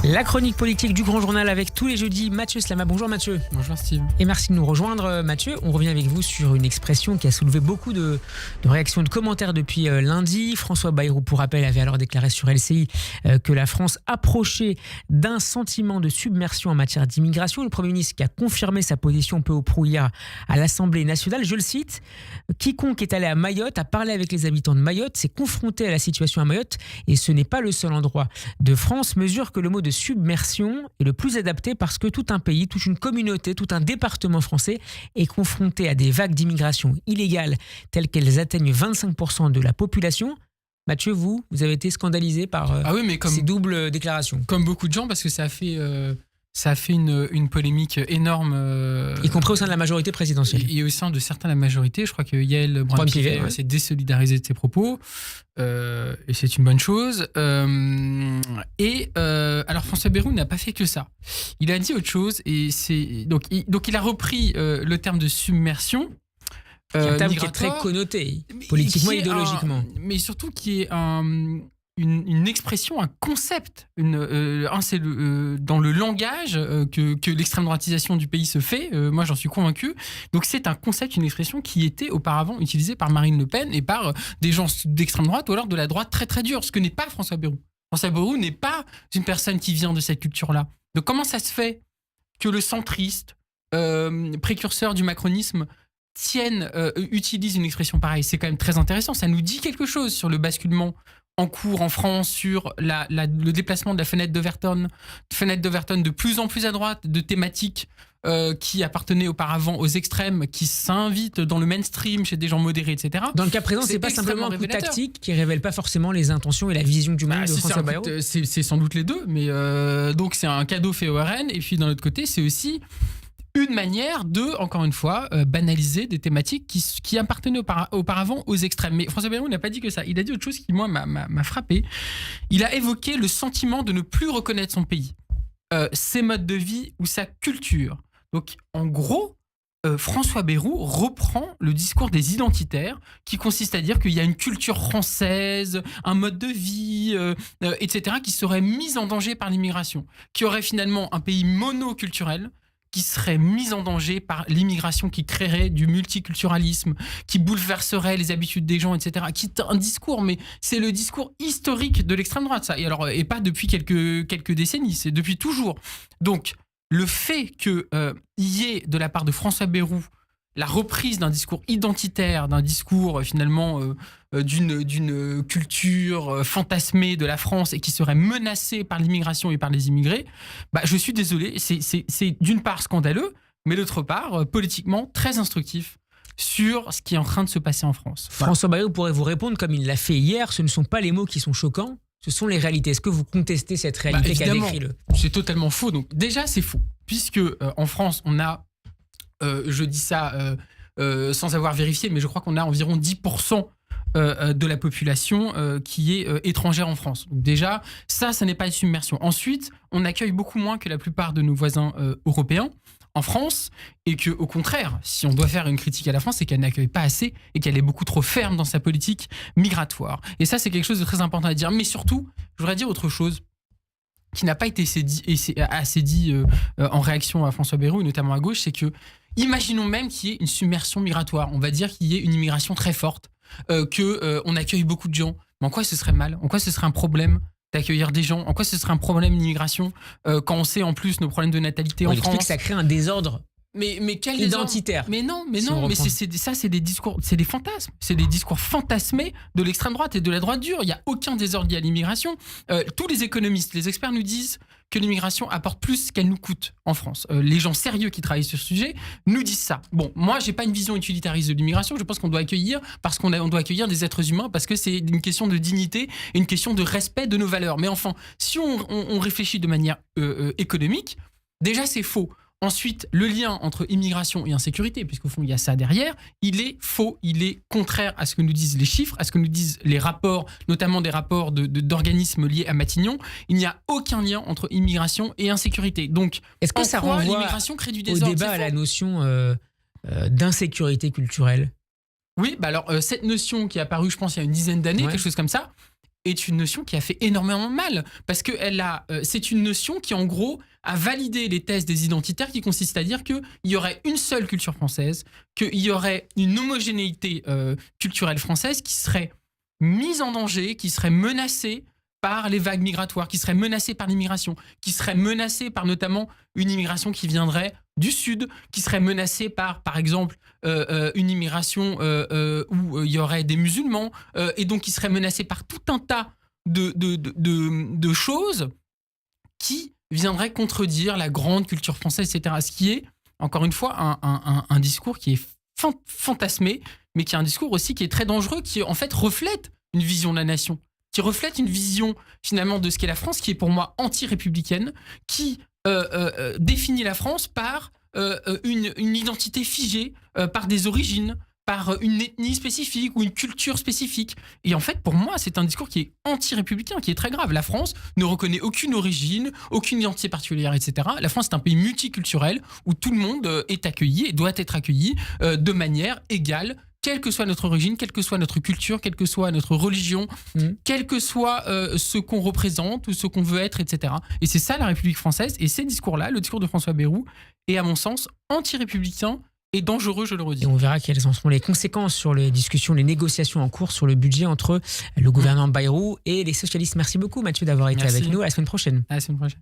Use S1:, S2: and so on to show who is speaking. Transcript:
S1: La chronique politique du Grand Journal avec tous les jeudis Mathieu Slama. Bonjour Mathieu.
S2: Bonjour Steve.
S1: Et merci de nous rejoindre Mathieu. On revient avec vous sur une expression qui a soulevé beaucoup de réactions et de commentaires depuis lundi. François Bayrou, pour rappel, avait alors déclaré sur LCI que la France approchait d'un sentiment de submersion en matière d'immigration. Le Premier ministre qui a confirmé sa position peu ou prou hier à l'Assemblée nationale. Je le cite, « Quiconque est allé à Mayotte a parlé avec les habitants de Mayotte, s'est confronté à la situation à Mayotte et ce n'est pas le seul endroit de France. Mesure que le mot de submersion est le plus adapté parce que tout un pays, toute une communauté, tout un département français est confronté à des vagues d'immigration illégale telles qu'elles atteignent 25% de la population. » Mathieu, vous avez été scandalisé par ces doubles déclarations.
S2: Comme beaucoup de gens, parce que ça a fait une polémique énorme.
S1: Y compris au sein de la majorité présidentielle.
S2: Et au sein de certains de la majorité. Je crois que Yael Braun-Pivet s'est désolidarisé de ses propos. Et c'est une bonne chose. Alors François Bayrou n'a pas fait que ça. Il a dit autre chose. Et donc il a repris le terme de submersion.
S1: Un terme qui est très connoté, politiquement, idéologiquement.
S2: Mais surtout qui est une expression, un concept. C'est dans le langage que l'extrême droitisation du pays se fait. Moi, j'en suis convaincu. Donc, c'est un concept, une expression qui était auparavant utilisée par Marine Le Pen et par des gens d'extrême droite ou alors de la droite très, très dure. Ce que n'est pas François Bayrou. François Bayrou n'est pas une personne qui vient de cette culture-là. Donc, comment ça se fait que le centriste, précurseur du macronisme, utilise une expression pareille? C'est quand même très intéressant. Ça nous dit quelque chose sur le basculement en cours en France, sur le déplacement de la fenêtre d'Overton de plus en plus à droite, de thématiques qui appartenaient auparavant aux extrêmes, qui s'invitent dans le mainstream chez des gens modérés, etc.
S1: Dans le cas présent, c'est pas simplement un coup tactique qui révèle pas forcément les intentions et la vision du monde de François Bayrou.
S2: C'est sans doute les deux, mais donc c'est un cadeau fait au RN. Et puis d'un autre côté, c'est aussi une manière de, encore une fois, banaliser des thématiques qui appartenaient auparavant aux extrêmes. Mais François Bayrou n'a pas dit que ça. Il a dit autre chose qui, moi, m'a frappé. Il a évoqué le sentiment de ne plus reconnaître son pays, ses modes de vie ou sa culture. Donc, en gros, François Bayrou reprend le discours des identitaires qui consiste à dire qu'il y a une culture française, un mode de vie, etc., qui serait mis en danger par l'immigration, qui aurait finalement un pays monoculturel, qui serait mise en danger par l'immigration, qui créerait du multiculturalisme, qui bouleverserait les habitudes des gens, etc. Qui est un discours, mais c'est le discours historique de l'extrême droite, ça. Et pas depuis quelques décennies, c'est depuis toujours. Donc, le fait qu'il y ait, de la part de François Bayrou, la reprise d'un discours identitaire, d'un discours finalement d'une culture fantasmée de la France et qui serait menacée par l'immigration et par les immigrés, je suis désolé, c'est d'une part scandaleux, mais d'autre part politiquement très instructif sur ce qui est en train de se passer en France.
S1: François Bayrou pourrait vous répondre comme il l'a fait hier, ce ne sont pas les mots qui sont choquants, ce sont les réalités. Est-ce que vous contestez cette réalité qu'a décrit
S2: C'est totalement faux. Donc déjà, c'est faux, puisque en France, on a je dis ça sans avoir vérifié, mais je crois qu'on a environ 10% de la population qui est étrangère en France. Donc déjà, ça n'est pas une submersion. Ensuite, on accueille beaucoup moins que la plupart de nos voisins européens en France, et qu'au contraire, si on doit faire une critique à la France, c'est qu'elle n'accueille pas assez et qu'elle est beaucoup trop ferme dans sa politique migratoire. Et ça, c'est quelque chose de très important à dire. Mais surtout, je voudrais dire autre chose qui n'a pas été assez dit en réaction à François Bayrou, et notamment à gauche, c'est que imaginons même qu'il y ait une submersion migratoire. On va dire qu'il y ait une immigration très forte, qu'on accueille beaucoup de gens. Mais en quoi ce serait mal ? En quoi ce serait un problème d'accueillir des gens ? En quoi ce serait un problème d'immigration quand on sait en plus nos problèmes de natalité en France ?
S1: Il explique que ça crée un désordre.
S2: Mais quel
S1: identitaire.
S2: Mais non, c'est des discours, c'est des fantasmes, c'est des discours fantasmés de l'extrême droite et de la droite dure. Il y a aucun désordre lié à l'immigration. Tous les économistes, les experts nous disent que l'immigration apporte plus qu'elle nous coûte en France. Les gens sérieux qui travaillent sur ce sujet nous disent ça. Bon, moi, j'ai pas une vision utilitariste de l'immigration. Je pense qu'on doit accueillir parce qu'on doit accueillir des êtres humains parce que c'est une question de dignité et une question de respect de nos valeurs. Mais enfin, si on réfléchit de manière économique, déjà c'est faux. Ensuite, le lien entre immigration et insécurité, puisqu'au fond, il y a ça derrière, il est faux, il est contraire à ce que nous disent les chiffres, à ce que nous disent les rapports, notamment des rapports d'organismes liés à Matignon. Il n'y a aucun lien entre immigration et insécurité. Donc,
S1: est-ce que ça renvoie
S2: l'immigration crée du désordre,
S1: au débat à la notion d'insécurité culturelle ?
S2: Oui, alors cette notion qui est apparue, je pense, il y a une dizaine d'années, quelque chose comme ça, est une notion qui a fait énormément de mal, parce que c'est une notion qui, en gros, a validé les thèses des identitaires qui consistent à dire qu'il y aurait une seule culture française, qu'il y aurait une homogénéité culturelle française qui serait mise en danger, qui serait menacée par les vagues migratoires, qui serait menacée par l'immigration, qui serait menacée par notamment une immigration qui viendrait du Sud, qui serait menacée par exemple, une immigration où il y aurait des musulmans, et donc qui serait menacée par tout un tas de choses qui viendraient contredire la grande culture française, etc. Ce qui est, encore une fois, un discours qui est fantasmé, mais qui est un discours aussi qui est très dangereux, qui en fait reflète une vision de la nation, qui reflète une vision finalement de ce qu'est la France, qui est pour moi anti-républicaine, qui définit la France par une identité figée, par des origines, par une ethnie spécifique ou une culture spécifique. Et en fait, pour moi, c'est un discours qui est anti-républicain, qui est très grave. La France ne reconnaît aucune origine, aucune identité particulière, etc. La France est un pays multiculturel où tout le monde est accueilli et doit être accueilli de manière égale, quelle que soit notre origine, quelle que soit notre culture, quelle que soit notre religion, quel que soit ce qu'on représente ou ce qu'on veut être, etc. Et c'est ça la République française. Et ces discours-là, le discours de François Bayrou, est à mon sens anti-républicain et dangereux, je le redis.
S1: Et on verra quelles en seront les conséquences sur les discussions, les négociations en cours sur le budget entre le gouvernement Bayrou et les socialistes. Merci beaucoup Mathieu d'avoir été avec nous. À la semaine prochaine.
S2: À la semaine prochaine.